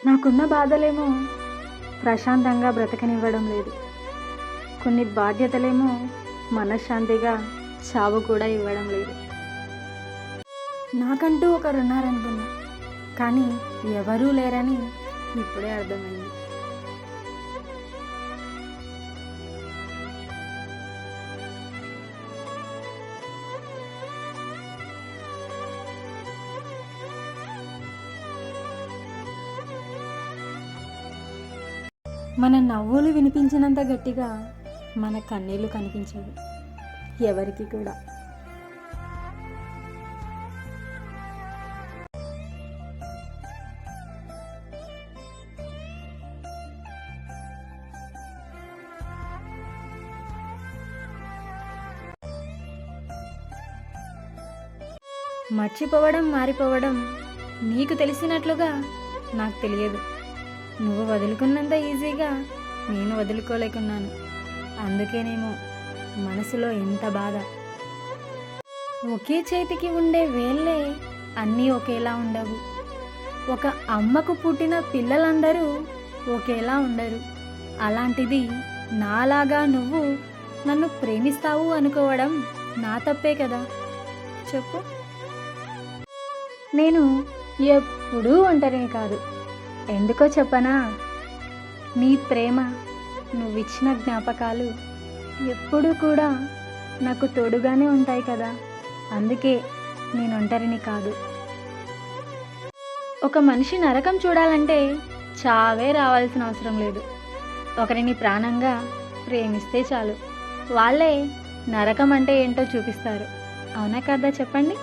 నాకున్న బాధలేమో ప్రశాంతంగా బ్రతకనివ్వడం లేదు. కొన్ని బాధ్యతలేమో మనశ్శాంతిగా చావు కూడా ఇవ్వడం లేదు. నాకంటూ ఒకరున్నారనుకున్నా, కానీ ఎవరూ లేరని ఇప్పుడే అర్థమైంది. మన నవ్వులు వినిపించినంత గట్టిగా మన కన్నీళ్లు కనిపించవు ఎవరికి కూడా. మర్చిపోవడం, మారిపోవడం నీకు తెలిసినట్లుగా నాకు తెలియదు. నువ్వు వదులుకున్నంత ఈజీగా నేను వదులుకోలేకున్నాను. అందుకేనేమో మనసులో ఎంత బాధ. ఒకే చేతికి ఉండే వేళ్ళే అన్నీ ఒకేలా ఉండవు. ఒక అమ్మకు పుట్టిన పిల్లలందరూ ఒకేలా ఉండరు. అలాంటిది నాలాగా నువ్వు నన్ను ప్రేమిస్తావు అనుకోవడం నా తప్పే కదా చెప్పు. నేను ఎప్పుడూ ఒంటరిని కాదు. ఎందుకో చెప్పనా? నీ ప్రేమ, నువ్విచ్చిన జ్ఞాపకాలు ఎప్పుడూ కూడా నాకు తోడుగానే ఉంటాయి కదా. అందుకే నేను ఒంటరిని కాదు. ఒక మనిషి నరకం చూడాలంటే చావే రావాల్సిన అవసరం లేదు. ఒకరిని ప్రాణంగా ప్రేమిస్తే చాలు, వాళ్ళే నరకం అంటే ఏంటో చూపిస్తారు. అవునా కదా చెప్పండి.